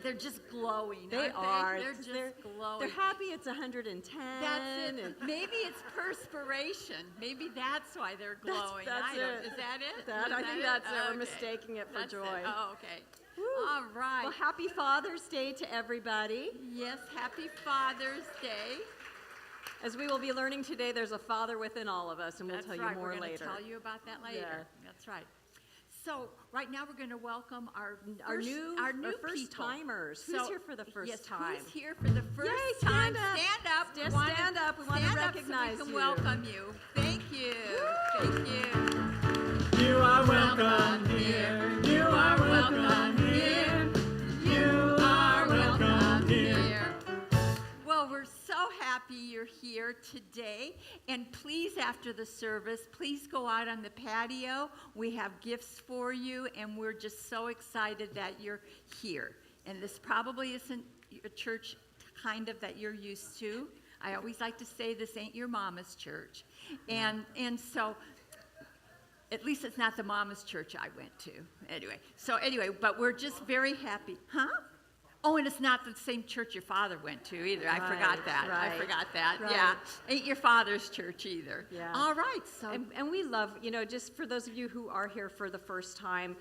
they're just glowing. They are. They're just glowing. They're happy it's 110. That's it. Maybe it's perspiration. Maybe that's why they're glowing. That's it. Is that it? I think that's it. Okay. We're mistaking it for That's joy. It. Oh, okay. Woo. All right. Well, happy Father's Day to everybody. Yes, happy Father's Day. As we will be learning today, there's a Father within all of us, and we'll tell you more later. We're going to tell you about that later. Yeah. That's right. So right now we're going to welcome our new first people. timers. Who's here for the first time? Who's here for the first Yay, time? Stand up. Stand up. Just stand up. We want to recognize so we can you. welcome you. Thank you. Thank you. You are welcome here. You are welcome here. You are welcome here. Well, we're so happy you're here today. And please, after the service, please go out on the patio. We have gifts for you, and we're just so excited that you're here. And this probably isn't a church kind of that you're used to. I always like to say this ain't your mama's church. And so at least it's not the mama's church I went to. Anyway, but we're just very happy. Huh? Oh, and it's not the same church your father went to either. I forgot that. Right. Yeah. Ain't your father's church either. Yeah. All right. So And we love, just for those of you who are here for the first time,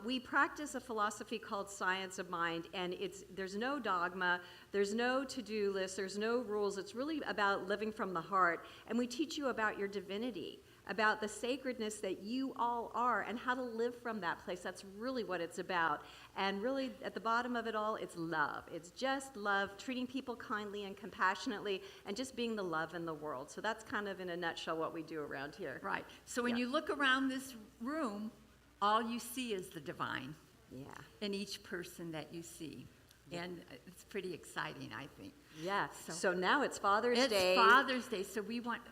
we practice a philosophy called science of mind, and there's no dogma, there's no to-do list, there's no rules. It's really about living from the heart, and we teach you about your divinity, about the sacredness that you all are and how to live from that place. That's really what it's about. And really, at the bottom of it all, it's love. It's just love, treating people kindly and compassionately, and just being the love in the world. So that's kind of, in a nutshell, what we do around here. right. So when you look around this room, all you see is the divine. Yeah. In each person that you see. And it's pretty exciting, I think. Yeah. So now it's Father's Day. It's Father's Day, so we want...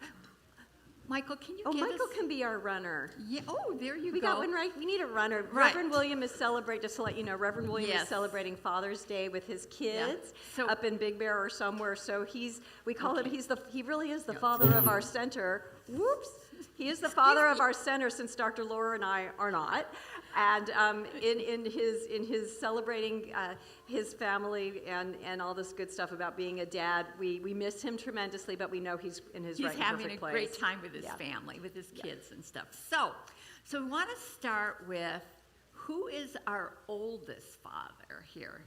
Michael, can you get Michael us... can be our runner. Yeah. Oh, there you go. We got one right. We need a runner. Right. Reverend William is celebrating, just to let you know, Reverend William is celebrating Father's Day with his kids up in Big Bear or somewhere. So we call him, he really is the father of our center. Whoops. He is the father of our center, since Dr. Laura and I are not. And in his celebrating his family and all this good stuff about being a dad, we miss him tremendously, but we know he's in his right and perfect place. He's having a great time with his family, with his kids and stuff. So we want to start with, who is our oldest father here?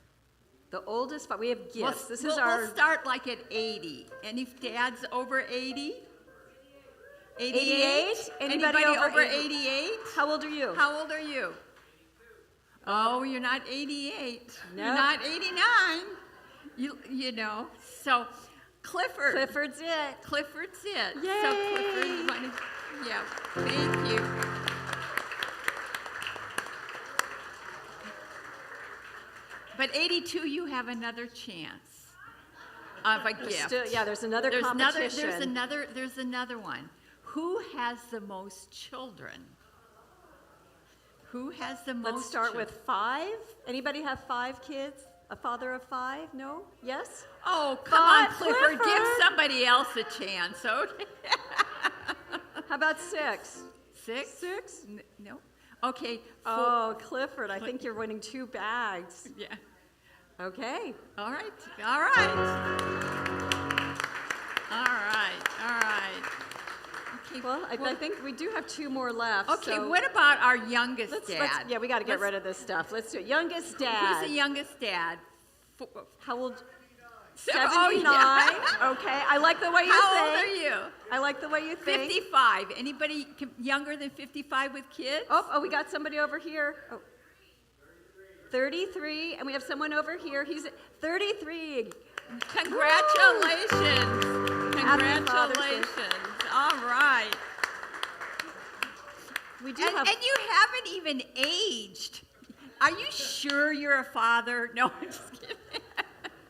The oldest father. We have gifts. We'll start like at 80. Any dads over 80? 88? Anybody over 88? How old are you? How old are you? Oh, you're not 88. No. You're not 89. You know. So Clifford. Clifford's it. Clifford's it. Yay. So Clifford, thank you. But 82, you have another chance of a gift. There's another competition. There's another one. Who has the most children? Who has the most Let's start with 5. Anybody have 5 kids? A father of 5? No? Yes? Oh, come on, Clifford. Give somebody else a chance, okay? How about 6? 6? 6? No. Okay. 4. Oh, Clifford, I think you're winning 2 bags. Yeah. Okay. All right. Okay. Well, I think we do have 2 more left. Okay, so what about our youngest dad? We got to get rid of this stuff. Let's do it. Youngest dad. Who's the youngest dad? How old? 79. Oh, yeah. Okay, I like the way you think. How old are you? I like the way you think. 55. Anybody younger than 55 with kids? Oh, we got somebody over here. Oh. 33, and we have someone over here. He's 33. Congratulations. Congratulations. All right. We do and you haven't even aged. Are you sure you're a father? No, I'm just kidding.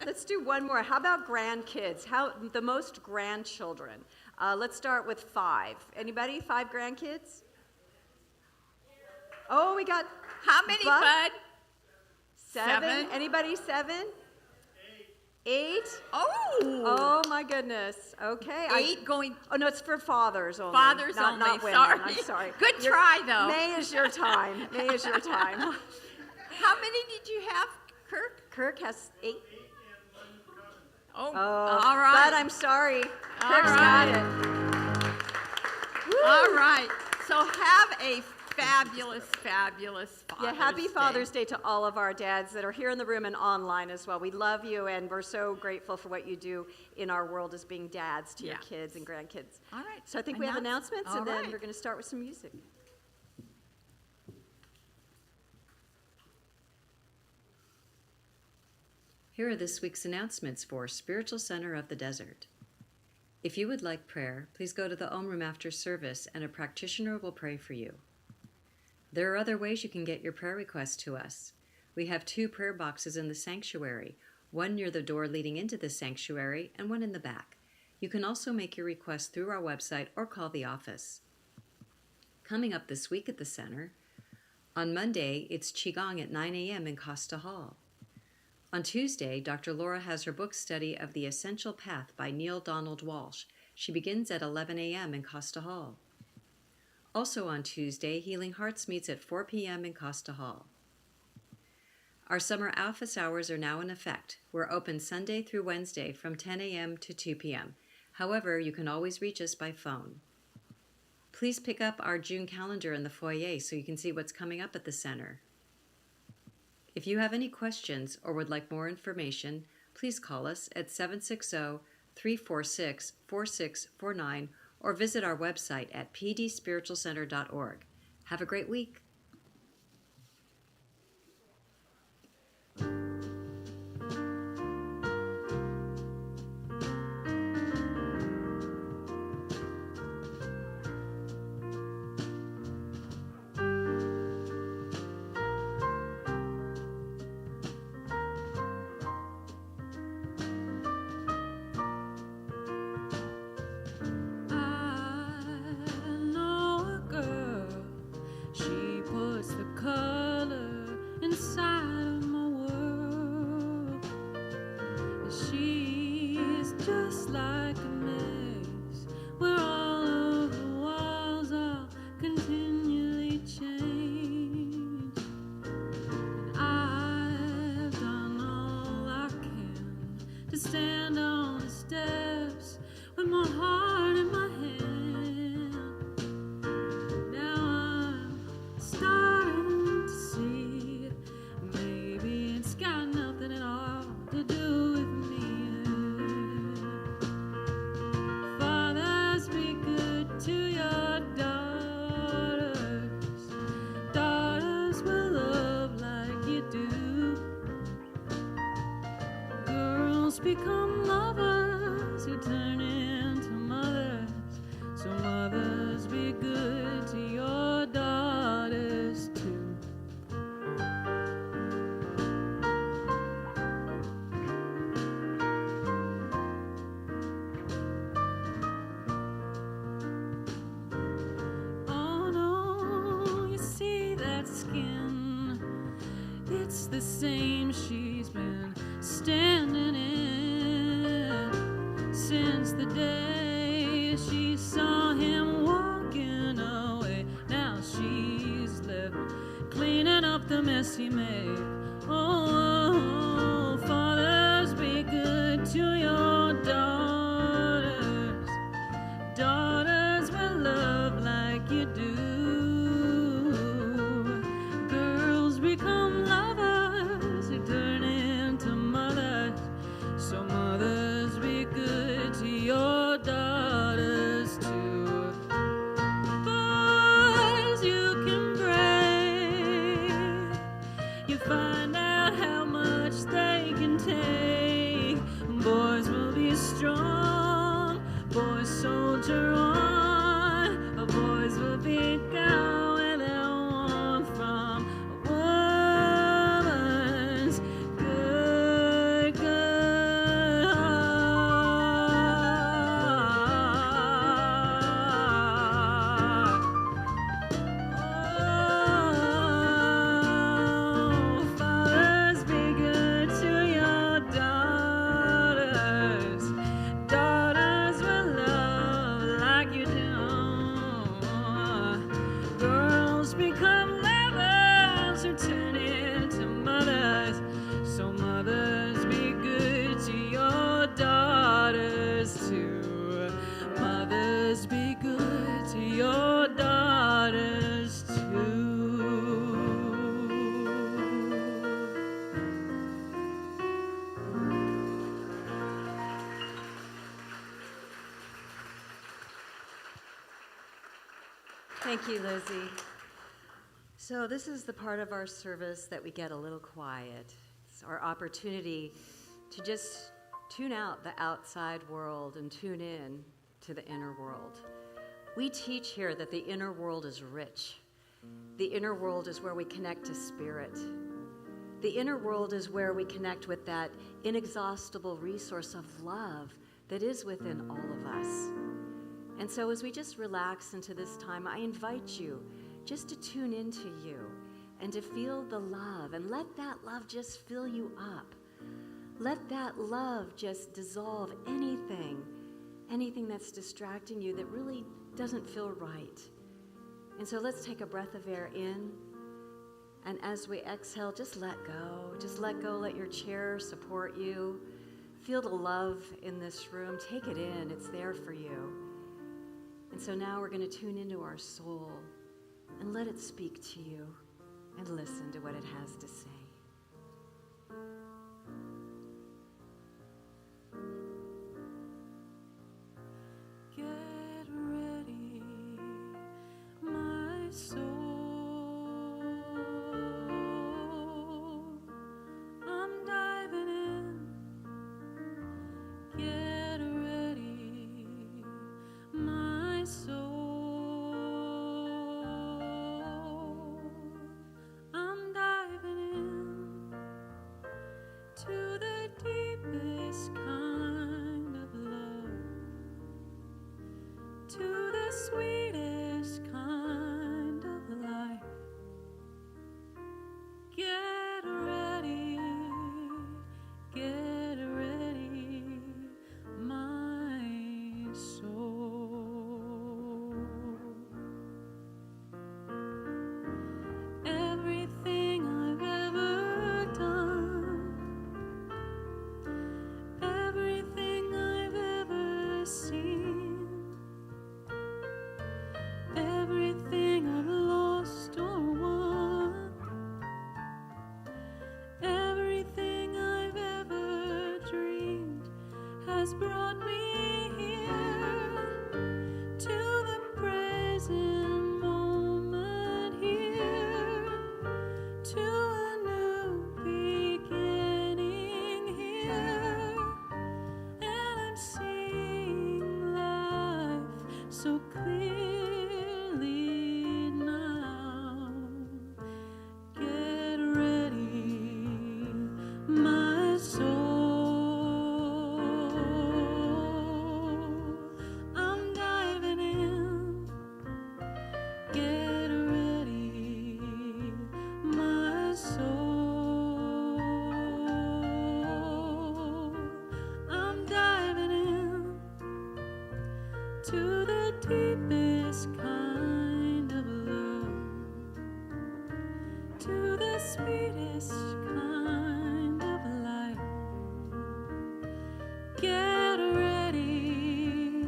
Let's do one more. How about grandkids? The most grandchildren? Let's start with 5. Anybody? 5 grandkids? Oh, we got... How many, Bud? 7. Anybody 7? 8. Oh my goodness. Okay. 8 going. Oh no, it's for fathers only. Fathers not, only. Not women. Sorry. I'm sorry. Good try though. May is your time. May is your time. How many did you have, Kirk? Kirk has 8. Oh, Oh, all right. but I'm sorry. All Kirk's right. got it. All right. So have a fabulous, fabulous Father's Yeah, happy Day. Father's Day to all of our dads that are here in the room and online as well. We love you, and we're so grateful for what you do in our world as being dads to your Yes. kids and grandkids. All right. So I think we have announcements, All and then right. we're going to start with some music. Here are this week's announcements for Spiritual Center of the Desert. If you would like prayer, please go to the Om Room after service and a practitioner will pray for you. There are other ways you can get your prayer requests to us. We have 2 prayer boxes in the sanctuary, one near the door leading into the sanctuary and one in the back. You can also make your request through our website or call the office. Coming up this week at the center, on Monday, it's Qigong at 9 a.m. in Costa Hall. On Tuesday, Dr. Laura has her book study of The Essential Path by Neil Donald Walsh. She begins at 11 a.m. in Costa Hall. Also on Tuesday, Healing Hearts meets at 4 p.m. in Costa Hall. Our summer office hours are now in effect. We're open Sunday through Wednesday from 10 a.m. to 2 p.m. However, you can always reach us by phone. Please pick up our June calendar in the foyer so you can see what's coming up at the center. If you have any questions or would like more information, please call us at 760-346-4649 or visit our website at pdspiritualcenter.org. Have a great week. Stand on the steps with my heart in my hand. Now I'm starting to see maybe it's got nothing at all to do with me. Fathers, be good to your daughters. Daughters will love like you do. Become lovers who turn into mothers. So mothers, be good to your daughters too. Oh no, you see that skin? It's the same she's been standing in since the day she saw him walking away. Now she's left cleaning up the mess he made. Oh, fathers, be good to your daughters. Daughters will love like you do. Girls become lovers who turn into mothers. So mothers, be good to your daughters too. Boys, you can break. You find out how much they can take. Boys will be strong. Boys soldier on. Boys will be gone where they want from a woman's good heart. Oh, fathers, be good to your daughters. Daughters will love like Thank you, Lizzie. So this is the part of our service that we get a little quiet. It's our opportunity to just tune out the outside world and tune in to the inner world. We teach here that the inner world is rich. The inner world is where we connect to spirit. The inner world is where we connect with that inexhaustible resource of love that is within all of us. And so as we just relax into this time, I invite you just to tune into you and to feel the love, and let that love just fill you up. Let that love just dissolve anything that's distracting you that really doesn't feel right. And so let's take a breath of air in, and as we exhale, just let go. Just let go, let your chair support you. Feel the love in this room. Take it in, it's there for you. And so now we're going to tune into our soul and let it speak to you and listen to what it has to say. Get ready, my soul. I'm diving in. Get ready, my soul. I'm diving in to the deepest kind of love, to the sweetest kind of life. Get ready, my soul. Everything I've ever done, everything I've ever seen, everything I've lost or won, everything I've ever dreamed has brought me here to the present moment, here to a new beginning, here, and I'm seeing life so clearly now. Get ready, my soul. I'm diving in. Get ready, my soul. I'm diving in to the deepest kind of love, to the sweetest kind of life. Get ready,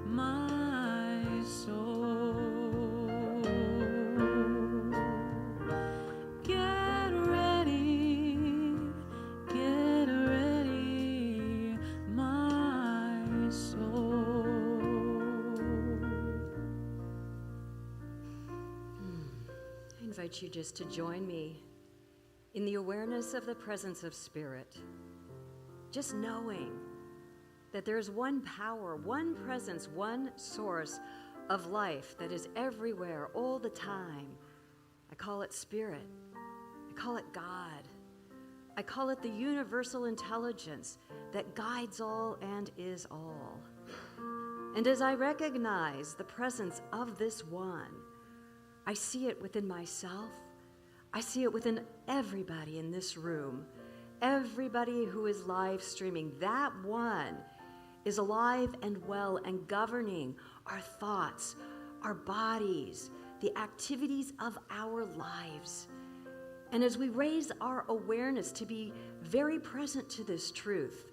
my soul. Get ready, my soul. I invite you just to join me in the awareness of the presence of spirit. Just knowing that there is one power, one presence, one source of life that is everywhere all the time. I call it spirit. I call it God. I call it the universal intelligence that guides all and is all. And as I recognize the presence of this one, I see it within myself. I see it within everybody in this room, everybody who is live streaming. That one is alive and well and governing our thoughts, our bodies, the activities of our lives. And as we raise our awareness to be very present to this truth,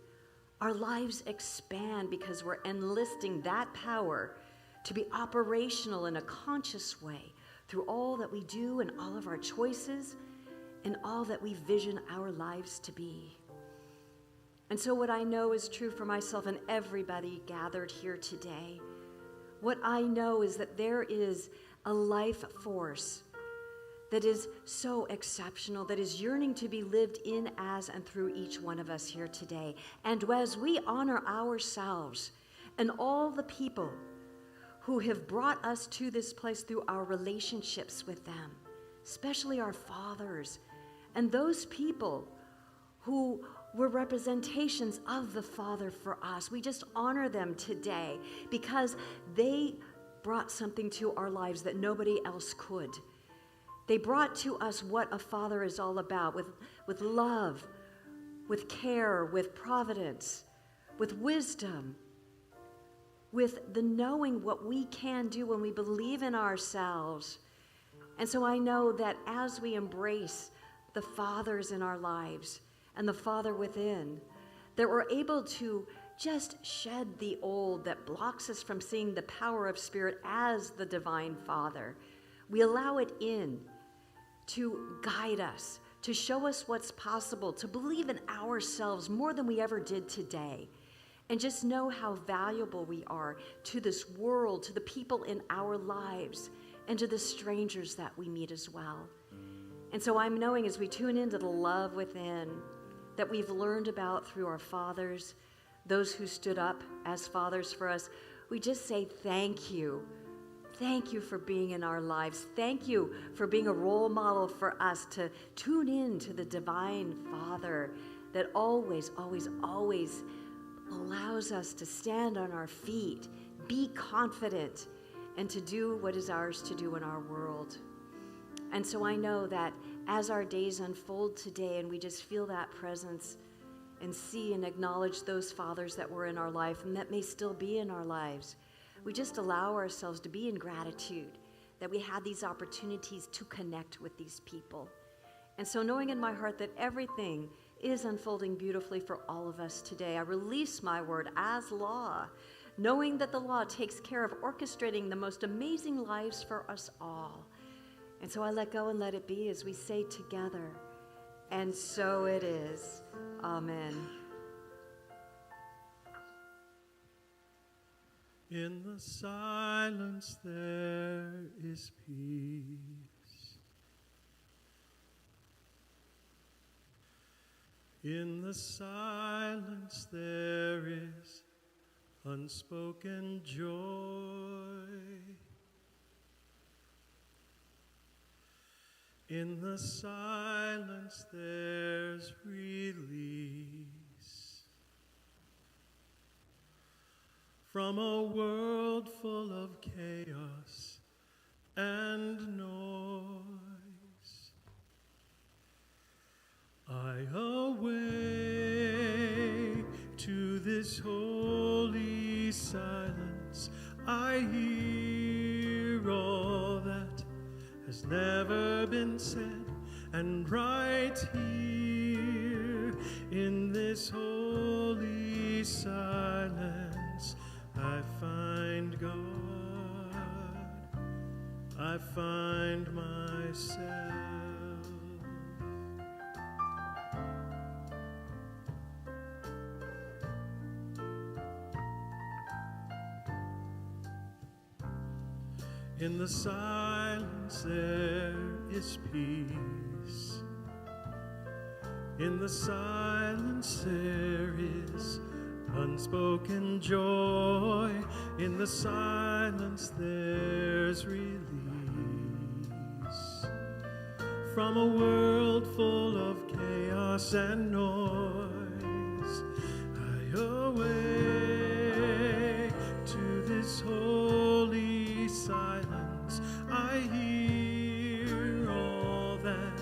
our lives expand because we're enlisting that power to be operational in a conscious way through all that we do and all of our choices and all that we vision our lives to be. And so what I know is true for myself and everybody gathered here today, What I know is that there is a life force that is so exceptional, that is yearning to be lived in, as, and through each one of us here today. And as we honor ourselves and all the people who have brought us to this place through our relationships with them, especially our fathers, and those people who were representations of the Father for us, we just honor them today because they brought something to our lives that nobody else could. They brought to us what a father is all about, with love, with care, with providence, with wisdom, with the knowing what we can do when we believe in ourselves. And so I know that as we embrace the fathers in our lives and the Father within, that we're able to just shed the old that blocks us from seeing the power of Spirit as the divine Father. We allow it in to guide us, to show us what's possible, to believe in ourselves more than we ever did today, and just know how valuable we are to this world, to the people in our lives, and to the strangers that we meet as well. And so I'm knowing as we tune into the love within that we've learned about through our fathers, those who stood up as fathers for us, we just say thank you. Thank you for being in our lives. Thank you for being a role model for us to tune in to the divine Father that always, always, always allows us to stand on our feet, be confident, and to do what is ours to do in our world. And so I know that as our days unfold today and we just feel that presence and see and acknowledge those fathers that were in our life and that may still be in our lives, we just allow ourselves to be in gratitude that we had these opportunities to connect with these people. And so knowing in my heart that everything is unfolding beautifully for all of us today, I release my word as law, knowing that the law takes care of orchestrating the most amazing lives for us all. And so I let go and let it be as we say together, and so it is. Amen. In the silence there is peace. In the silence there is unspoken joy. In the silence there's release from a world full of chaos and noise. I awake to this holy silence. I hear all that has never been said, and right here in this holy silence I find God, I find myself. In the silence there is peace. In the silence there is unspoken joy. In the silence there's release from a world full of chaos and noise. I awake to this holy silence. I hear all that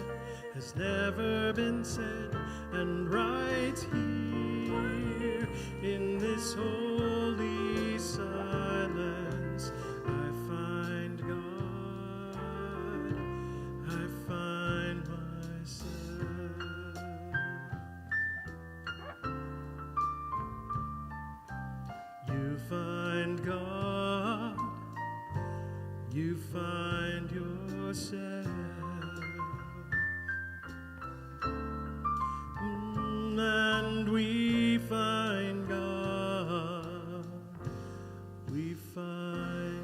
has never been said, and right here in this holy silence I find God, I find myself. You find God, you find yourself. And we find God, we find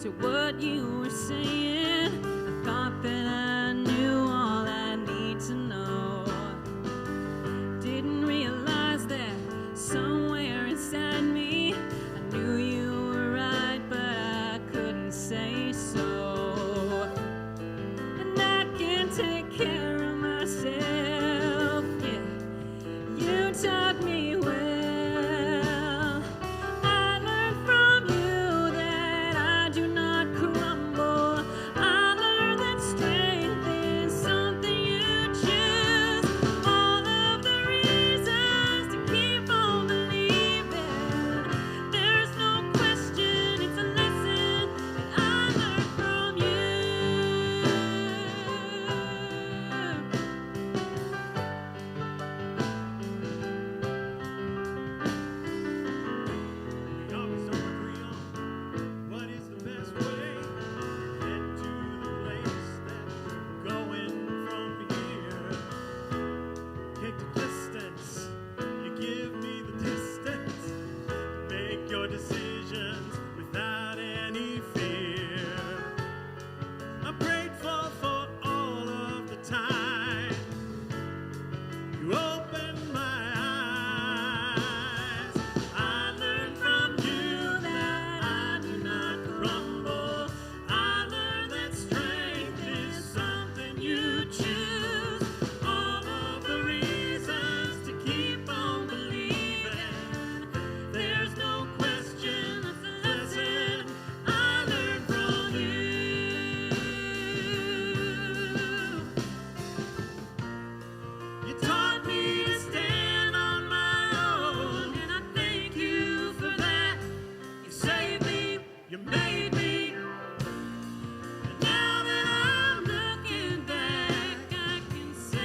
to what you were saying. I thought that I knew all I need to know. Didn't realize that somewhere inside me I knew you were right, but I couldn't say so. And I can take care of myself, yeah. You taught me well. I learned from you that I do not crumble. I learned that strength is something you choose. All of the reasons to keep on believing. There's no question, it's a lesson that I learned from you. We always don't agree on what is the best way to get to the place that we're going from here. Take the distance, you give me the distance. Make your decisions without any fear. I'm grateful for all of the time you opened my eyes. I learned from you that I do not crumble. I learned that strength is something you choose. All of the reasons to keep on believing. There's no question, it's a lesson I learned from you. You taught me to stand on my own, and I thank you for that. You saved me, you made me, and now that I'm looking back, I can say,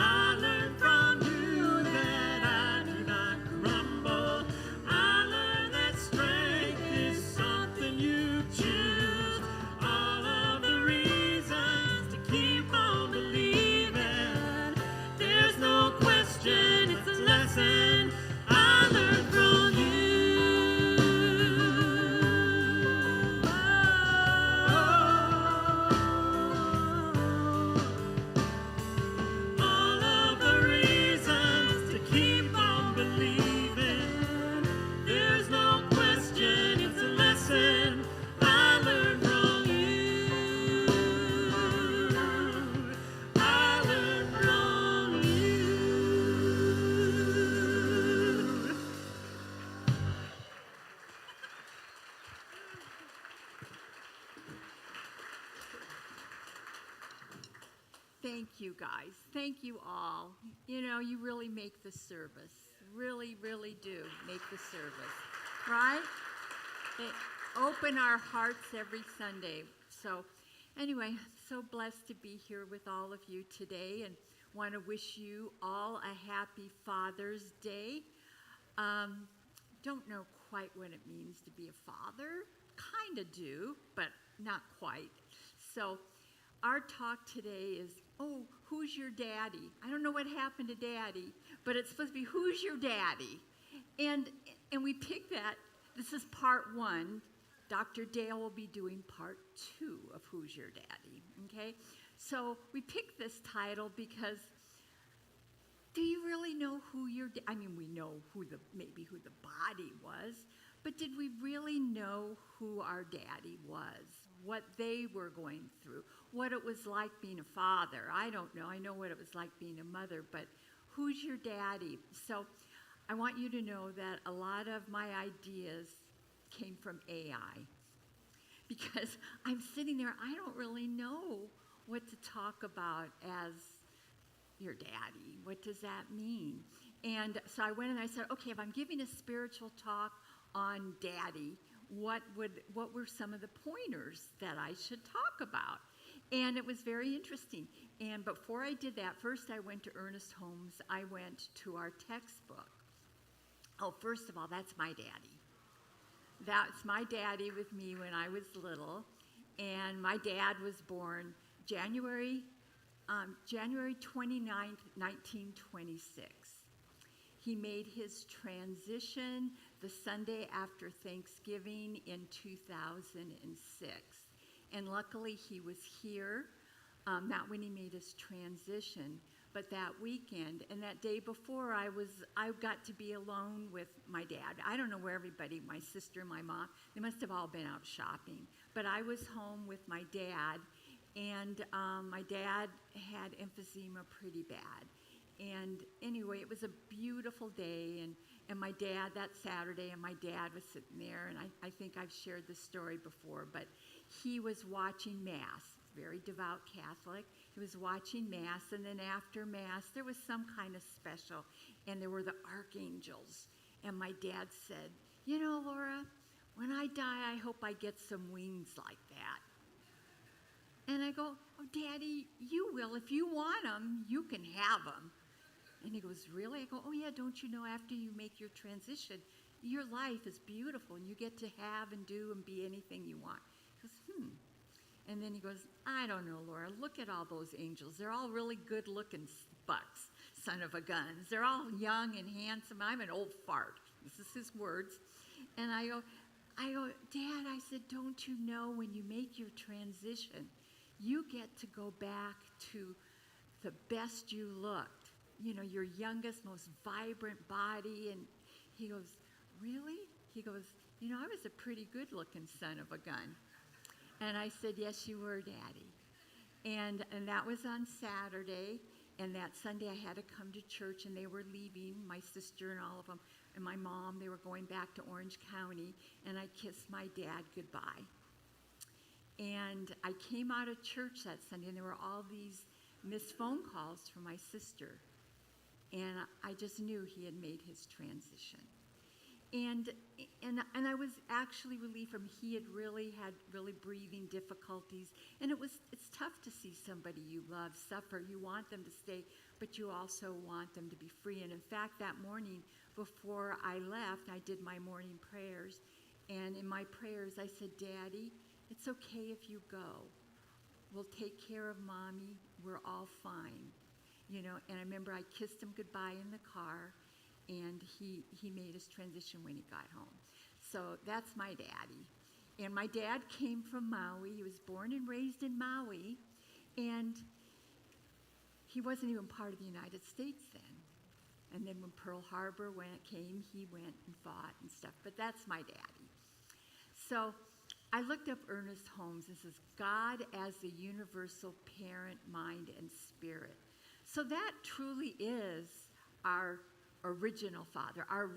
I learned from you that I do not crumble. I learned that strength is something you choose. All of the reasons to keep on believing. There's no question, it's a lesson I learned from you. All of the reasons to keep on believing. There's no question, it's a lesson I learned from you. I learned from you. Thank you, guys. Thank you all. You know, you really make the service. Really, really do make the service. Right? They open our hearts every Sunday. So, anyway, so blessed to be here with all of you today and want to wish you all a happy Father's Day. Don't know quite what it means to be a father. Kind of do, but not quite. So, our talk today is, who's your daddy? I don't know what happened to daddy, but it's supposed to be, who's your daddy? And we picked that. This is part 1. Dr. Dale will be doing part 2 of Who's Your Daddy, okay? So we picked this title because do you really know who your I mean, we know maybe who the body was, but did we really know who our daddy was? What they were going through, what it was like being a father. I don't know. I know what it was like being a mother, but who's your daddy? So I want you to know that a lot of my ideas came from AI because I'm sitting there, I don't really know what to talk about as your daddy. What does that mean? And so I went and I said, okay, if I'm giving a spiritual talk on daddy, what were some of the pointers that I should talk about? And it was very interesting. And before I did that, first I went to Ernest Holmes. I went to our textbook. Oh, first of all, that's my daddy. That's my daddy with me when I was little. And my dad was born January 29th, 1926. He made his transition the Sunday after Thanksgiving in 2006. And luckily he was here, not when he made his transition, but that weekend. And that day before, I got to be alone with my dad. I don't know where everybody, my sister, my mom, they must have all been out shopping. But I was home with my dad, and my dad had emphysema pretty bad. And anyway, it was a beautiful day, and my dad, that Saturday, and my dad was sitting there, and I think I've shared this story before, but he was watching Mass, very devout Catholic. He was watching Mass, and then after Mass, there was some kind of special, and there were the archangels. And my dad said, "You know, Laura, when I die, I hope I get some wings like that." And I go, "Oh, Daddy, you will. If you want them, you can have them." And he goes, "Really?" I go, "Oh, yeah, don't you know after you make your transition, your life is beautiful, and you get to have and do and be anything you want." He goes, And then he goes, "I don't know, Laura, look at all those angels. They're all really good-looking bucks, son of a guns. They're all young and handsome. I'm an old fart." This is his words. And I go, "Dad," I said, "don't you know when you make your transition, you get to go back to the best you looked, you know, your youngest, most vibrant body?" And he goes, "Really?" He goes, "You know, I was a pretty good-looking son of a gun." And I said, "Yes, you were, Daddy." And that was on Saturday. And that Sunday I had to come to church, and they were leaving, my sister and all of them, and my mom. They were going back to Orange County, and I kissed my dad goodbye. And I came out of church that Sunday, and there were all these missed phone calls from my sister. And I just knew he had made his transition. And I was actually relieved from he had really breathing difficulties. And it's tough to see somebody you love suffer. You want them to stay, but you also want them to be free. And in fact, that morning before I left, I did my morning prayers. And in my prayers, I said, "Daddy, it's okay if you go. We'll take care of Mommy. We're all fine." You know, and I remember I kissed him goodbye in the car. And he made his transition when he got home. So that's my daddy. And my dad came from Maui. He was born and raised in Maui. And he wasn't even part of the United States then. And then when Pearl Harbor came, he went and fought and stuff. But that's my daddy. So I looked up Ernest Holmes. This is God as the universal parent, mind, and spirit. So that truly is our original Father, our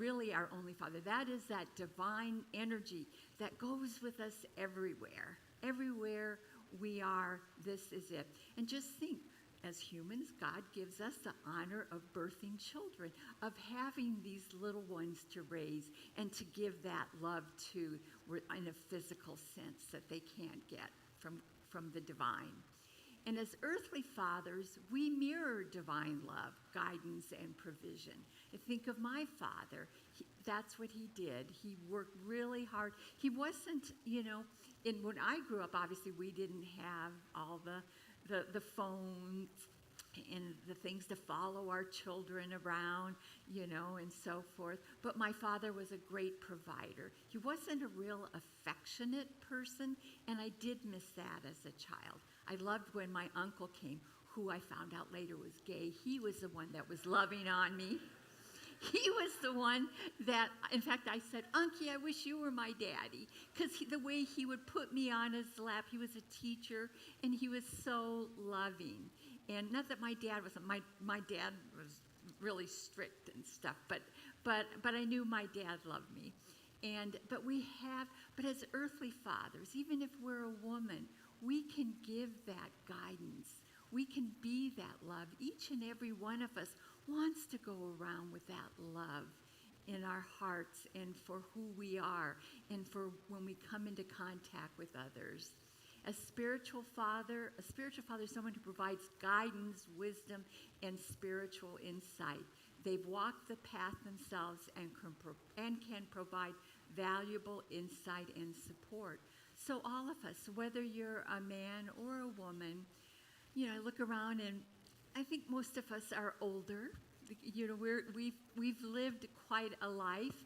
only Father. That is that divine energy that goes with us everywhere. Everywhere we are, this is it. And just think, as humans, God gives us the honor of birthing children, of having these little ones to raise and to give that love to in a physical sense that they can't get from the divine. And as earthly fathers, we mirror divine love, guidance, and provision. I think of my father. That's what he did. He worked really hard. He wasn't, when I grew up, obviously we didn't have all the phones and the things to follow our children around, and so forth. But my father was a great provider. He wasn't a real affectionate person, and I did miss that as a child. I loved when my uncle came, who I found out later was gay. He was the one that was loving on me. He was the one that, in fact, I said, "Unky, I wish you were my daddy," because the way he would put me on his lap, he was a teacher, and he was so loving. And not that my dad wasn't, my dad was really strict and stuff, but I knew my dad loved me. But as earthly fathers, even if we're a woman, we can give that guidance. We can be that love. Each and every one of us wants to go around with that love in our hearts and for who we are and for when we come into contact with others. A spiritual father is someone who provides guidance, wisdom, and spiritual insight. They've walked the path themselves and can provide valuable insight and support. So all of us, whether you're a man or a woman, I look around and I think most of us are older. We've lived quite a life,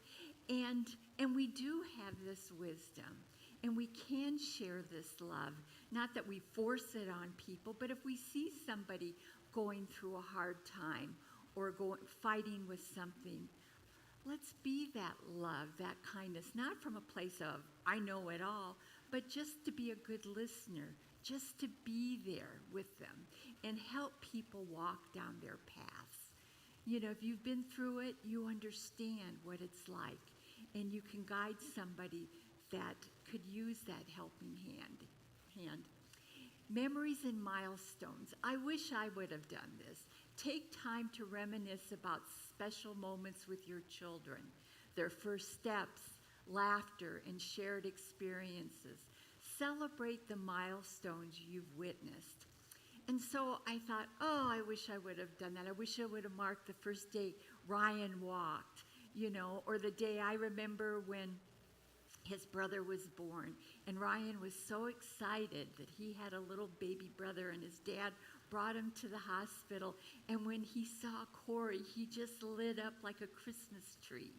and we do have this wisdom, and we can share this love. Not that we force it on people, but if we see somebody going through a hard time or fighting with something, let's be that love, that kindness, not from a place of I know it all, but just to be a good listener, just to be there with them and help people walk down their paths. If you've been through it, you understand what it's like, and you can guide somebody that could use that helping hand. Memories and milestones. I wish I would have done this. Take time to reminisce about special moments with your children, their first steps, laughter, and shared experiences. Celebrate the milestones you've witnessed. And so I thought, I wish I would have done that. I wish I would have marked the first day Ryan walked, or the day I remember when his brother was born. And Ryan was so excited that he had a little baby brother, and his dad brought him to the hospital. And when he saw Corey, he just lit up like a Christmas tree.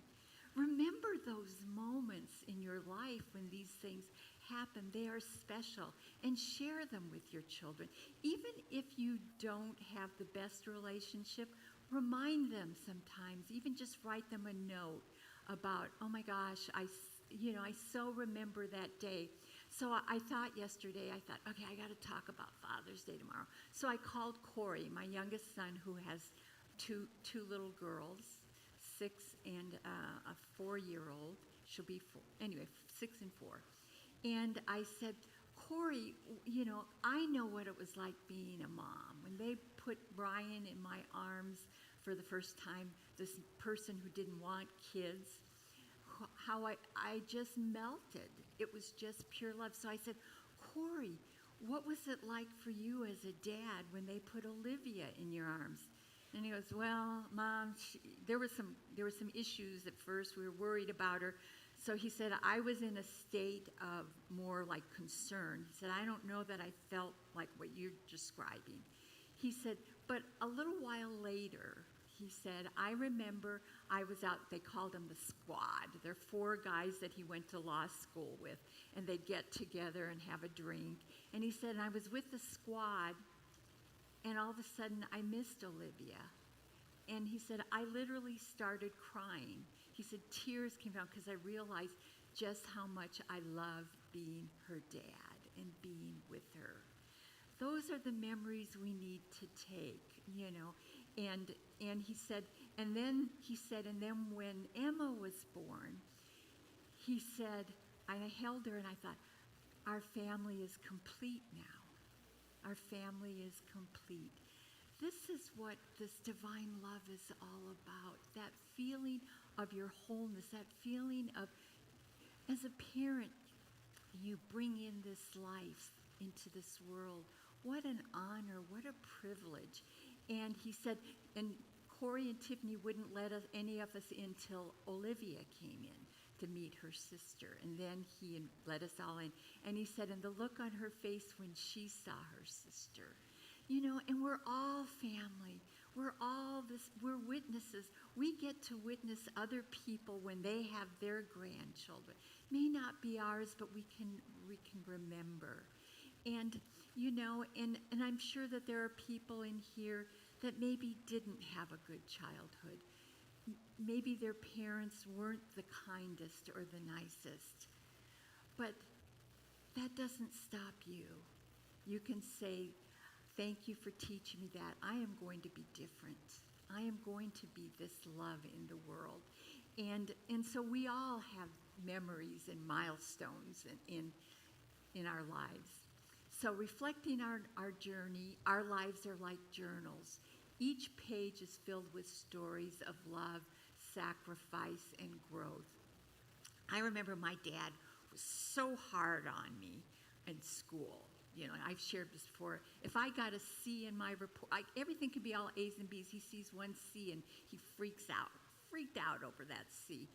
Remember those moments in your life when these things happen. They are special, and share them with your children. Even if you don't have the best relationship, remind them sometimes. Even just write them a note about, oh my gosh, I so remember that day. So I thought yesterday, okay, I got to talk about Father's Day tomorrow. So I called Corey, my youngest son, who has two little girls, 6 and a 4-year-old. She'll be 4. Anyway, 6 and 4. And I said, Corey, I know what it was like being a mom. When they put Brian in my arms for the first time, this person who didn't want kids, how I just melted. It was just pure love. So I said, Corey, what was it like for you as a dad when they put Olivia in your arms? And he goes, well, Mom, there were some issues at first. We were worried about her. So he said, I was in a state of more like concern. He said, I don't know that I felt like what you're describing. He said, but a little while later, he said, I remember I was out, they called them the squad. They're 4 guys that he went to law school with, and they'd get together and have a drink. And he said, I was with the squad, and all of a sudden I missed Olivia. And he said, I literally started crying. He said, tears came down because I realized just how much I love being her dad and being with her. Those are the memories we need to take, And he said, and then when Emma was born, he said, I held her and I thought, our family is complete now. Our family is complete. This is what this divine love is all about. That feeling of your wholeness, that feeling of, as a parent, you bring in this life into this world. What an honor, what a privilege. And he said, and Corey and Tiffany wouldn't let any of us in till Olivia came in to meet her sister. And then he let us all in. And he said, and the look on her face when she saw her sister. And we're all family. We're witnesses. We get to witness other people when they have their grandchildren. May not be ours, but we can remember. And, and I'm sure that there are people in here that maybe didn't have a good childhood. Maybe their parents weren't the kindest or the nicest. But that doesn't stop you. You can say, thank you for teaching me that. I am going to be different. I am going to be this love in the world. And so we all have memories and milestones in our lives. So reflecting our journey, our lives are like journals. Each page is filled with stories of love, sacrifice, and growth. I remember my dad was so hard on me in school. I've shared this before. If I got a C in my report, everything could be all A's and B's. He sees one C and he freaked out over that C.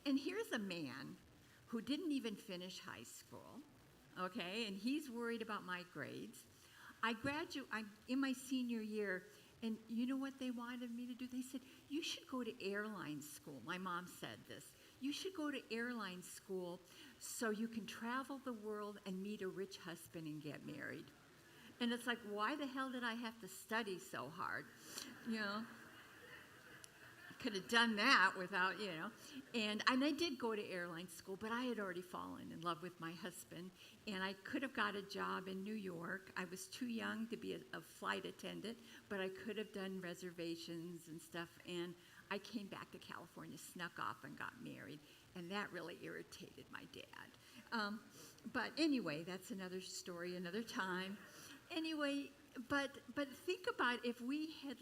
And here's a man who didn't even finish high school, okay? And he's worried about my grades. I'm in my senior year, and you know what they wanted me to do? They said, you should go to airline school. My mom said this. You should go to airline school so you can travel the world and meet a rich husband and get married. And it's like, why the hell did I have to study so hard? You know? I could have done that without, you know. And I did go to airline school, but I had already fallen in love with my husband. And I could have got a job in New York. I was too young to be a flight attendant, but I could have done reservations and stuff. And I came back to California, snuck off, and got married. And that really irritated my dad. But anyway, that's another story, another time. Anyway, but think about if we had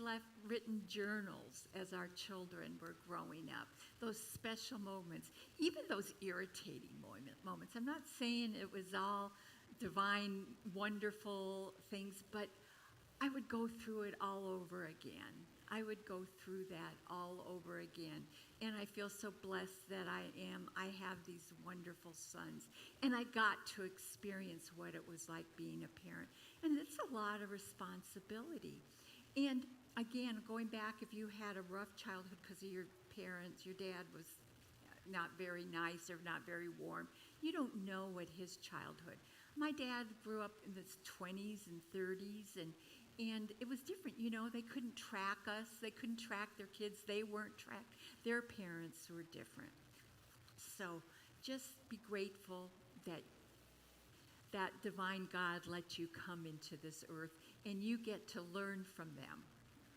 written journals as our children were growing up, those special moments, even those irritating moments. I'm not saying it was all divine, wonderful things, but I would go through it all over again. I would go through that all over again. And I feel so blessed that I have these wonderful sons. And I got to experience what it was like being a parent. And it's a lot of responsibility. And again, going back, if you had a rough childhood because of your parents, your dad was not very nice or not very warm, you don't know what his childhood. My dad grew up in his 20s and 30s, and it was different, you know. They couldn't track us. They couldn't track their kids. They weren't tracked. Their parents were different. So just be grateful that divine God let you come into this earth, and you get to learn from them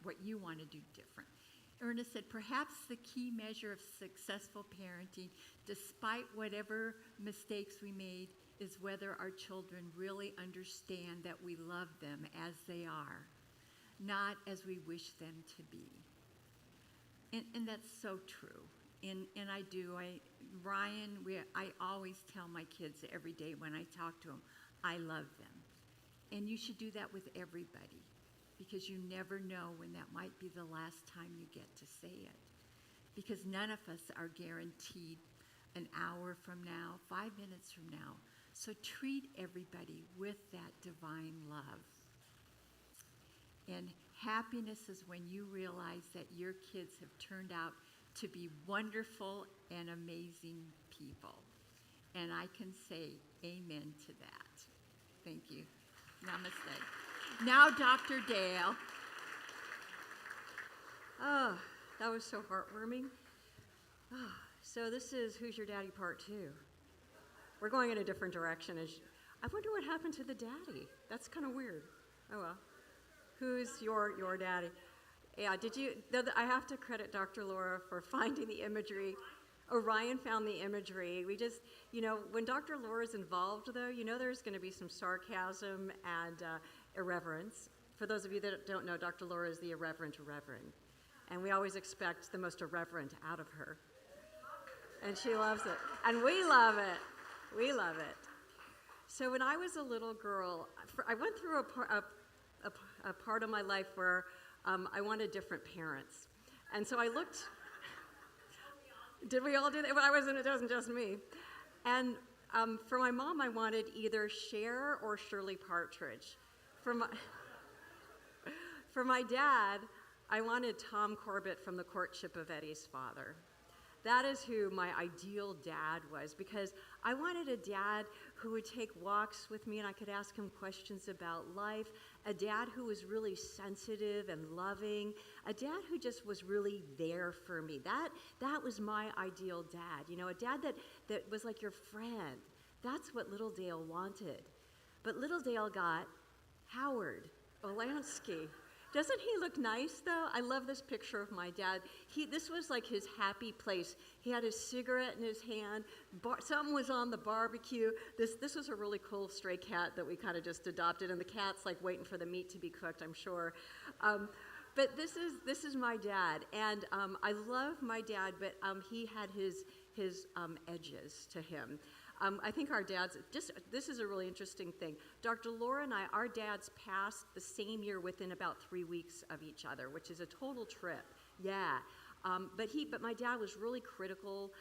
what you want to do different. Ernest said, perhaps the key measure of successful parenting, despite whatever mistakes we made, is whether our children really understand that we love them as they are, not as we wish them to be. And that's so true. And I do. Ryan, I always tell my kids every day when I talk to them, I love them. And you should do that with everybody, because you never know when that might be the last time you get to say it. Because none of us are guaranteed an hour from now, 5 minutes from now. So treat everybody with that divine love. And happiness is when you realize that your kids have turned out to be wonderful and amazing people. And I can say amen to that. Thank you. Namaste. Now, Dr. Dale. Oh, that was so heartwarming. Oh, so this is Who's Your Daddy Part 2. We're going in a different direction. I wonder what happened to the daddy. That's kind of weird. Oh, well. Who's your daddy? Yeah, I have to credit Dr. Laura for finding the imagery. Orion found the imagery. We just, when Dr. Laura's involved, though, there's going to be some sarcasm and irreverence. For those of you that don't know, Dr. Laura is the irreverent reverend. And we always expect the most irreverent out of her. And she loves it. And we love it. We love it. So when I was a little girl, I went through a part of my life where I wanted different parents. And so I looked. Did we all do that? Well, it wasn't just me. And for my mom, I wanted either Cher or Shirley Partridge. For my dad, I wanted Tom Corbett from The Courtship of Eddie's Father. That is who my ideal dad was, because I wanted a dad who would take walks with me and I could ask him questions about life, a dad who was really sensitive and loving, a dad who just was really there for me. That was my ideal dad, a dad that was like your friend. That's what Little Dale wanted. But Little Dale got Howard Olansky. Doesn't he look nice, though? I love this picture of my dad. This was like his happy place. He had his cigarette in his hand. Something was on the barbecue. This was a really cool stray cat that we kind of just adopted, and the cat's like waiting for the meat to be cooked, I'm sure. But this is my dad, and I love my dad, but he had his edges to him. I think our dads, this is a really interesting thing. Dr. Laura and I, our dads passed the same year within about 3 weeks of each other, which is a total trip. Yeah. But my dad was really critical.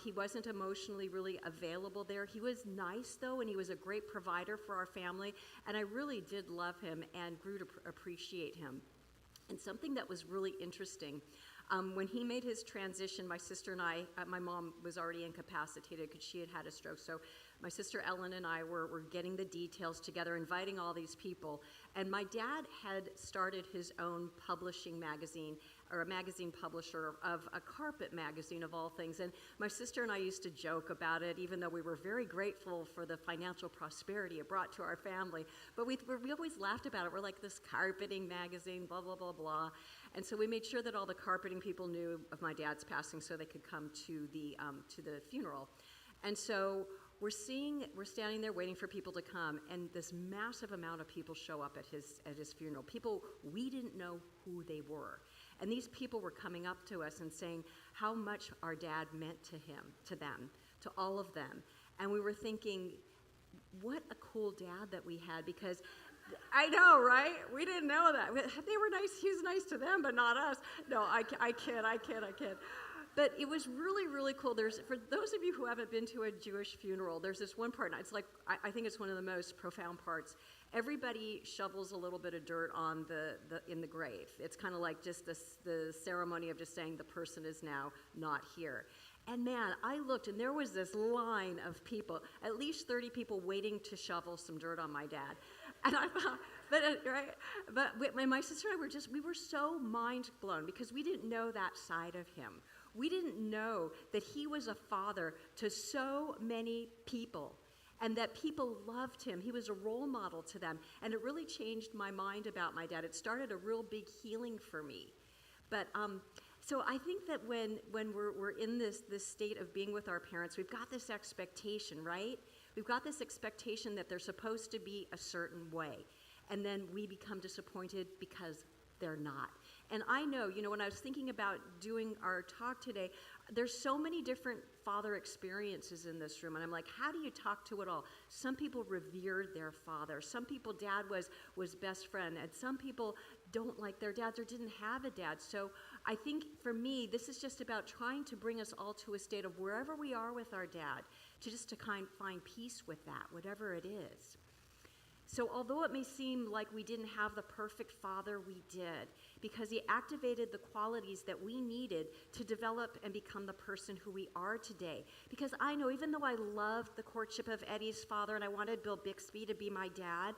He wasn't emotionally really available there. He was nice though, and he was a great provider for our family. And I really did love him and grew to appreciate him. And something that was really interesting, when he made his transition, my sister and I, my mom was already incapacitated because she had had a stroke. So my sister Ellen and I were getting the details together, inviting all these people. And my dad had started his own publishing magazine, or a magazine publisher of a carpet magazine of all things. And my sister and I used to joke about it, even though we were very grateful for the financial prosperity it brought to our family. But we always laughed about it. We're like, this carpeting magazine, blah, blah, blah, blah. And so we made sure that all the carpeting people knew of my dad's passing so they could come to the funeral. And so we're standing there waiting for people to come, and this massive amount of people show up at his funeral. People we didn't know who they were. And these people were coming up to us and saying how much our dad meant to him, to them, to all of them. And we were thinking, what a cool dad that we had, because I know, right? We didn't know that. They were nice. He was nice to them, but not us. No, I kid. But it was really, really cool. For those of you who haven't been to a Jewish funeral, there's this one part, and it's like, I think it's one of the most profound parts. Everybody shovels a little bit of dirt on in the grave. It's kind of like just the ceremony of just saying the person is now not here. And man, I looked, and there was this line of people, at least 30 people waiting to shovel some dirt on my dad. And I thought, but my sister and I we were so mind blown because we didn't know that side of him. We didn't know that he was a father to so many people and that people loved him. He was a role model to them. And it really changed my mind about my dad. It started a real big healing for me. But so I think that when we're in this state of being with our parents, we've got this expectation, right? We've got this expectation that they're supposed to be a certain way. And then we become disappointed because they're not. And I know, when I was thinking about doing our talk today, there's so many different father experiences in this room. And I'm like, how do you talk to it all? Some people revered their father. Some people, dad was best friend. And some people don't like their dads or didn't have a dad. So I think for me, this is just about trying to bring us all to a state of wherever we are with our dad, to find peace with that, whatever it is. So although it may seem like we didn't have the perfect father, we did, because he activated the qualities that we needed to develop and become the person who we are today. Because I know, even though I loved the courtship of Eddie's father and I wanted Bill Bixby to be my dad,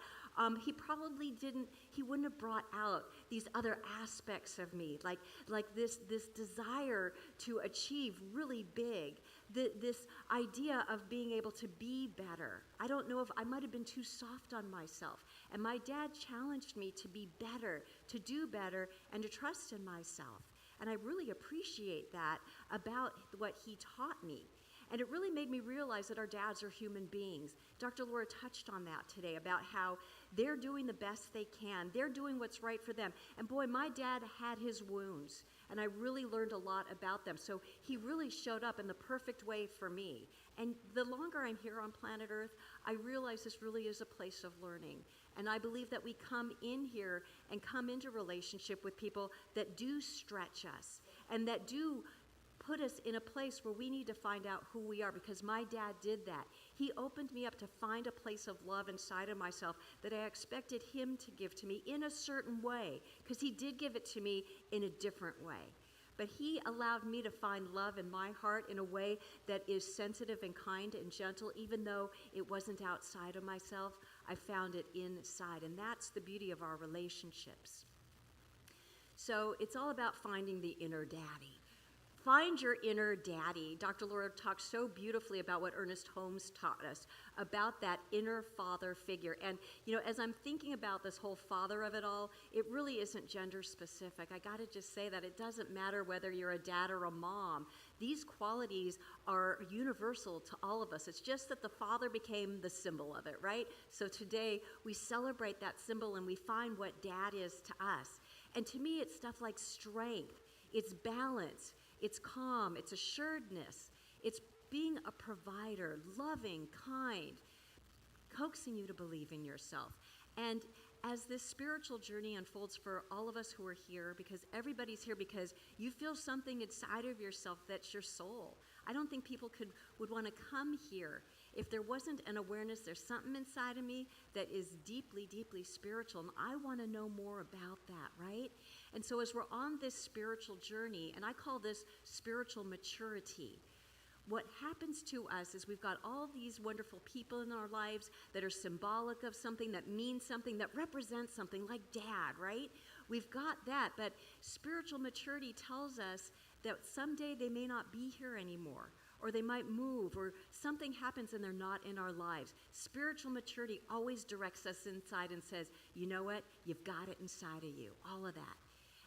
he wouldn't have brought out these other aspects of me, like this desire to achieve really big, this idea of being able to be better. I don't know if I might have been too soft on myself. And my dad challenged me to be better, to do better, and to trust in myself. And I really appreciate that about what he taught me. And it really made me realize that our dads are human beings. Dr. Laura touched on that today about how they're doing the best they can. They're doing what's right for them. And boy, my dad had his wounds, and I really learned a lot about them. So he really showed up in the perfect way for me. And the longer I'm here on planet Earth, I realize this really is a place of learning. And I believe that we come in here and come into relationship with people that do stretch us and that do put us in a place where we need to find out who we are, because my dad did that. He opened me up to find a place of love inside of myself that I expected him to give to me in a certain way, because he did give it to me in a different way. But he allowed me to find love in my heart in a way that is sensitive and kind and gentle. Even though it wasn't outside of myself, I found it inside. And that's the beauty of our relationships. So it's all about finding the inner daddy. Find your inner daddy. Dr. Laura talks so beautifully about what Ernest Holmes taught us, about that inner father figure. And, as I'm thinking about this whole father of it all, it really isn't gender specific. I got to just say that it doesn't matter whether you're a dad or a mom. These qualities are universal to all of us. It's just that the father became the symbol of it, right? So today we celebrate that symbol and we find what dad is to us. And to me, it's stuff like strength, it's balance, it's calm, it's assuredness, it's being a provider, loving, kind, coaxing you to believe in yourself. And as this spiritual journey unfolds for all of us who are here, because everybody's here because you feel something inside of yourself that's your soul. I don't think people would want to come here if there wasn't an awareness there's something inside of me that is deeply, deeply spiritual, and I want to know more about that, right? And so as we're on this spiritual journey, and I call this spiritual maturity, what happens to us is we've got all these wonderful people in our lives that are symbolic of something, that means something, that represents something, like Dad, right? We've got that, but spiritual maturity tells us that someday they may not be here anymore, or they might move, or something happens and they're not in our lives. Spiritual maturity always directs us inside and says, you know what? You've got it inside of you, all of that.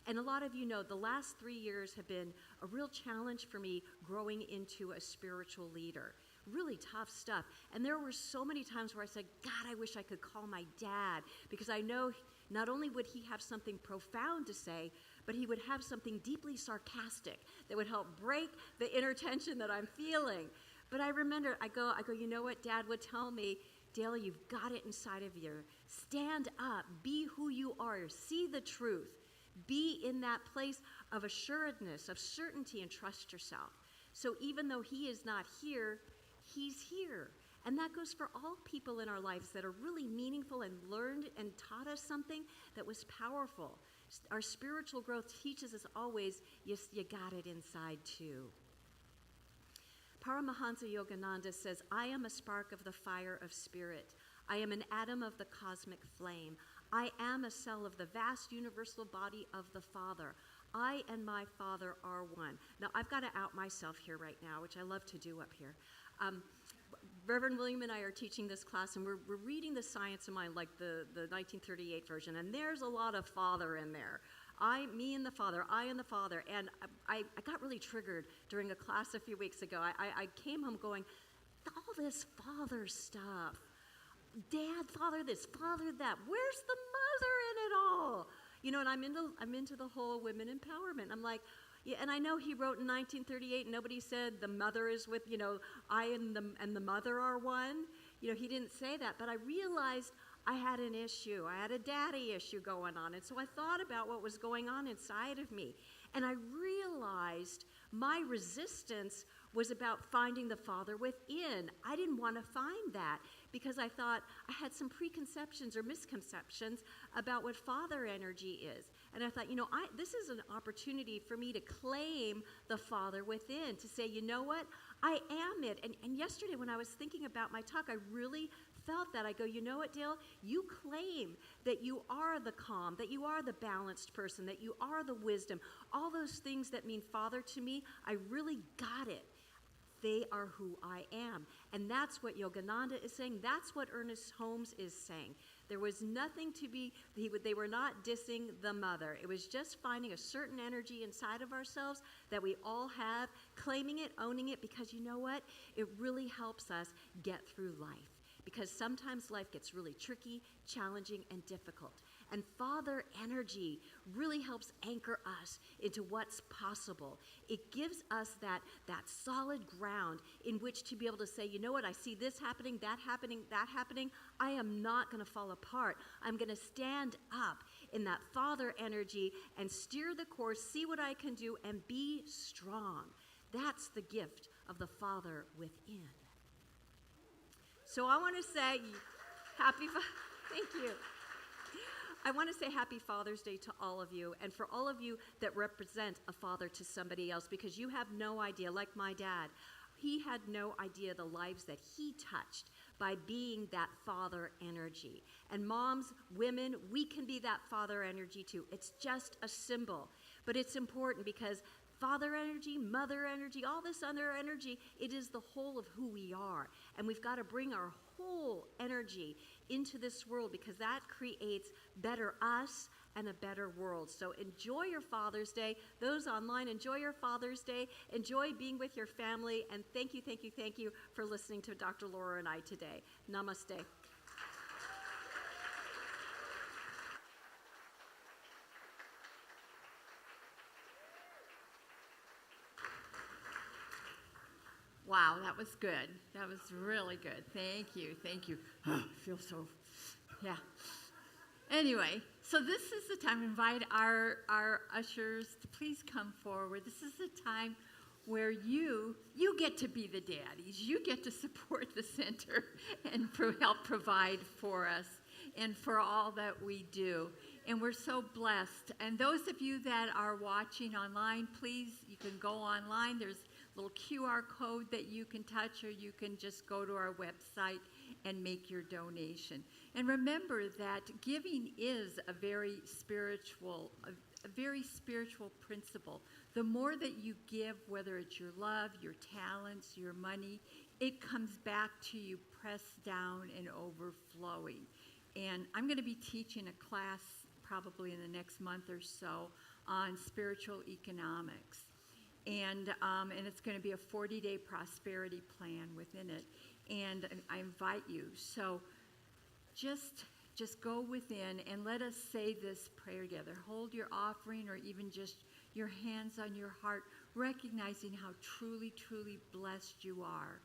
And a lot of you know the last 3 years have been a real challenge for me growing into a spiritual leader. Really tough stuff. And there were so many times where I said, God, I wish I could call my dad, because I know not only would he have something profound to say, but he would have something deeply sarcastic that would help break the inner tension that I'm feeling. But I remember, I go, you know what Dad would tell me? Dale, you've got it inside of you. Stand up, be who you are, see the truth. Be in that place of assuredness, of certainty, and trust yourself. So even though he is not here, he's here. And that goes for all people in our lives that are really meaningful and learned and taught us something that was powerful. Our spiritual growth teaches us always, yes, you got it inside too. Paramahansa Yogananda says, I am a spark of the fire of spirit. I am an atom of the cosmic flame. I am a cell of the vast universal body of the Father. I and my Father are one. Now, I've got to out myself here right now, which I love to do up here. Reverend William and I are teaching this class, and we're reading the Science of Mind, like the 1938 version, and there's a lot of Father in there. Me and the Father, I and the Father. And I got really triggered during a class a few weeks ago. I came home going, all this Father stuff. Dad, Father this, Father that. Where's the mother in it all? You know, and I'm into the whole women empowerment. I'm like, yeah, and I know he wrote in 1938, and nobody said the mother is with, you know, I and the mother are one. You know, he didn't say that, but I realized I had an issue. I had a daddy issue going on, and so I thought about what was going on inside of me, and I realized my resistance was about finding the Father within. I didn't want to find that because I thought I had some preconceptions or misconceptions about what Father energy is. And I thought, you know, this is an opportunity for me to claim the Father within, to say, you know what, I am it. And yesterday when I was thinking about my talk, I really felt that. I go, you know what, Dale? You claim that you are the calm, that you are the balanced person, that you are the wisdom, all those things that mean Father to me. I really got it. They are who I am. And that's what Yogananda is saying. That's what Ernest Holmes is saying. There was nothing to be, they were not dissing the mother. It was just finding a certain energy inside of ourselves that we all have, claiming it, owning it, because you know what? It really helps us get through life. Because sometimes life gets really tricky, challenging, and difficult. And Father energy really helps anchor us into what's possible. It gives us that solid ground in which to be able to say, you know what, I see this happening, that happening, that happening. I am not going to fall apart. I'm going to stand up in that Father energy and steer the course, see what I can do, and be strong. That's the gift of the Father within. So I want to say thank you. I want to say happy Father's Day to all of you, and for all of you that represent a father to somebody else, because you have no idea, like my dad, he had no idea the lives that he touched by being that Father energy. And moms, women, we can be that Father energy too. It's just a symbol, but it's important because Father energy, mother energy, all this other energy, it is the whole of who we are. And we've got to bring our whole energy into this world because that creates better us and a better world. So enjoy your Father's Day. Those online, enjoy your Father's Day. Enjoy being with your family. And thank you for listening to Dr. Laura and I today. Namaste. Wow, that was good. That was really good. Thank you. I feel so, yeah. Anyway, so this is the time to invite our ushers to please come forward. This is the time where you get to be the daddies. You get to support the center and help provide for us and for all that we do. And we're so blessed. And those of you that are watching online, please, you can go online. There's a little QR code that you can touch, or you can just go to our website and make your donation. And remember that giving is a very spiritual principle. The more that you give, whether it's your love, your talents, your money, it comes back to you pressed down and overflowing. And I'm going to be teaching a class probably in the next month or so on spiritual economics. And it's going to be a 40-day prosperity plan within it. And I invite you. So just go within and let us say this prayer together. Hold your offering, or even just your hands on your heart, recognizing how truly, truly blessed you are.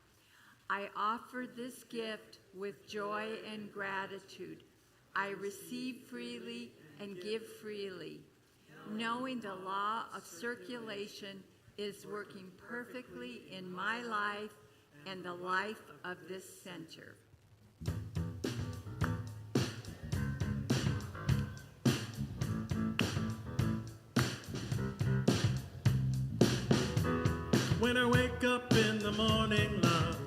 I offer this gift with joy and gratitude. I receive freely and give freely, knowing the law of circulation is working perfectly in my life and the life of this center. When I wake up in the morning, love,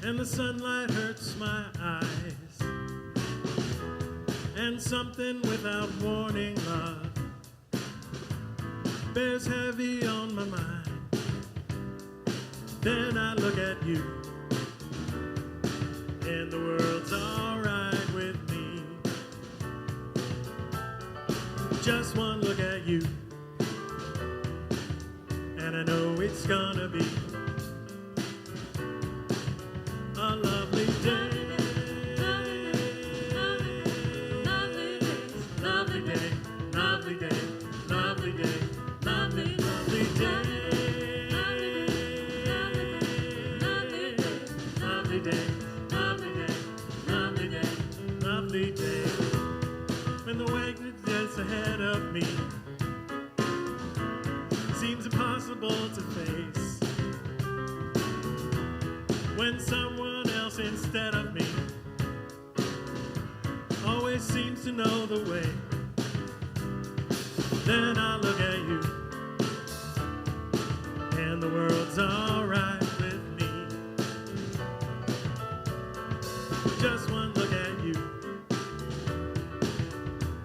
and the sunlight hurts my eyes, and something without warning, love, bears heavy on my mind. Then I look at you, and the world's alright with me. Just one look at you, and I know it's gonna be a lovely day. Lovely day, lovely day, lovely day, lovely, lovely day. Lovely day, lovely day, lovely day, lovely day. When the way that's ahead of me seems impossible to face, when someone else instead of me always seems to know the way, then I look at you, and the world's alright with me. Just one look at you,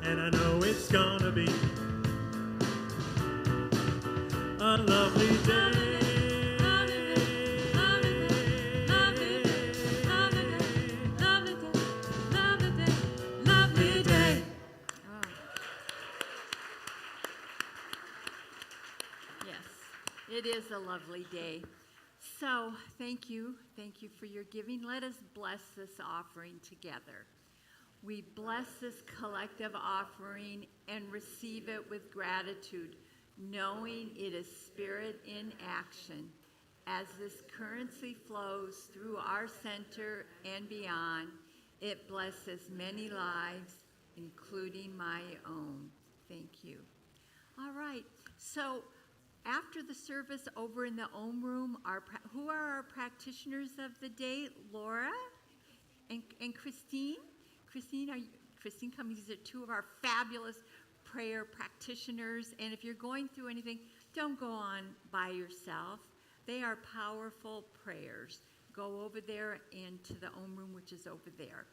and I know it's gonna be a lovely day. Lovely day. Yes, it is a lovely day. So thank you for your giving. Let us bless this offering together. We bless this collective offering and receive it with gratitude, knowing it is spirit in action. As this currency flows through our center and beyond, it blesses many lives, including my own. Thank you. All right, so after the service over in the Ohm Room, who are our practitioners of the day? Laura and Christine? Christine Cummings, these are two of our fabulous prayer practitioners. And if you're going through anything, don't go on by yourself. They are powerful prayers. Go over there into the Ohm Room, which is over there,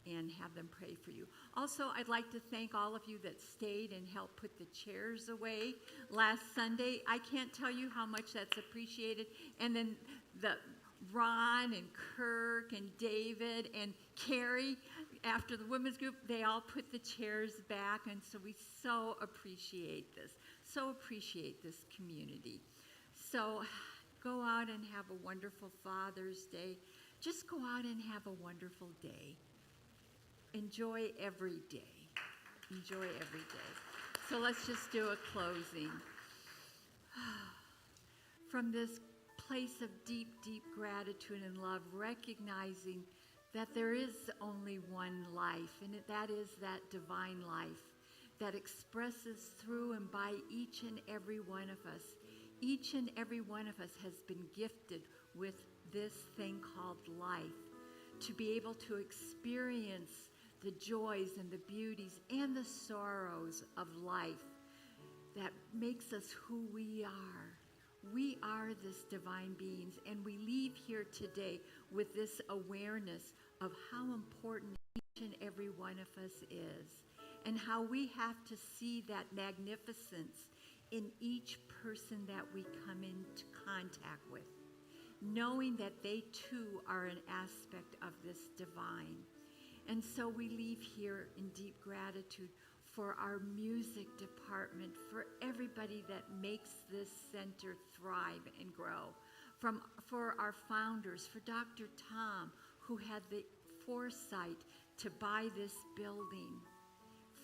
and have them pray for you. Also, I'd like to thank all of you that stayed and helped put the chairs away last Sunday. I can't tell you how much that's appreciated. And then Ron and Kirk and David and Carrie, after the women's group, they all put the chairs back, and so we so appreciate this community. So go out and have a wonderful Father's Day. Just go out and have a wonderful day. Enjoy every day. Enjoy every day. So let's just do a closing. From this place of deep, deep gratitude and love, recognizing that there is only one life, and that is that divine life that expresses through and by each and every one of us. Each and every one of us has been gifted with this thing called life, to be able to experience the joys and the beauties and the sorrows of life that makes us who we are. We are this divine beings, and we leave here today with this awareness of how important each and every one of us is, and how we have to see that magnificence in each person that we come into contact with, knowing that they too are an aspect of this divine. And so we leave here in deep gratitude for our music department, for everybody that makes this center thrive and grow, for our founders, for Dr. Tom, who had the foresight to buy this building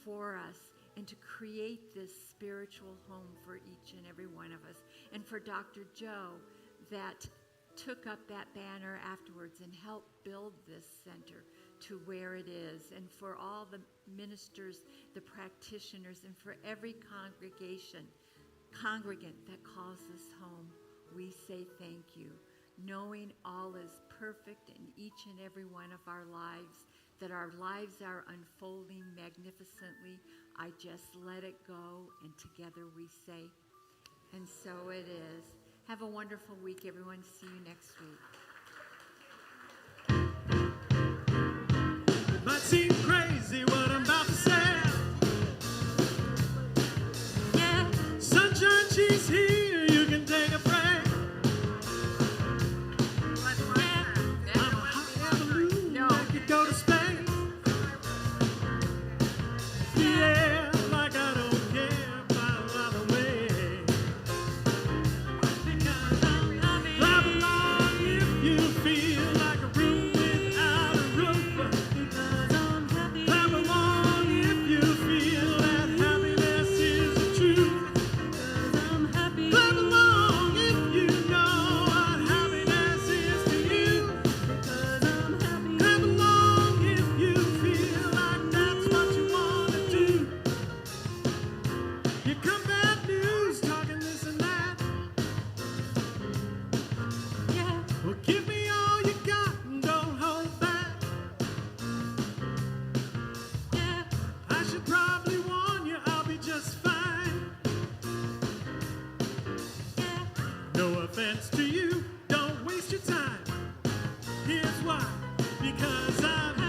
for us and to create this spiritual home for each and every one of us, and for Dr. Joe that took up that banner afterwards and helped build this center to where it is, and for all the ministers, the practitioners, and for every congregant that calls this home, we say thank you, knowing all is perfect in each and every one of our lives, that our lives are unfolding magnificently. I just let it go, and together we say, and so it is. Have a wonderful week, everyone. See you next week. It might seem crazy what I'm about to say. Yeah. Sunshine, she's here, you can take a break. I'm a hot air balloon that could go to space. Yeah, like I don't care by the way. Clap along if you feel like a room without a roof. Clap along if you feel that happiness is the truth. Clap along if you know what happiness is to you. Clap along if you feel like that's what you want to do. Here come bad news, talking this and that. Well, give me all you got and don't hold back. I should probably warn you, I'll be just fine. No offense to you, don't waste your time. Here's why, because I've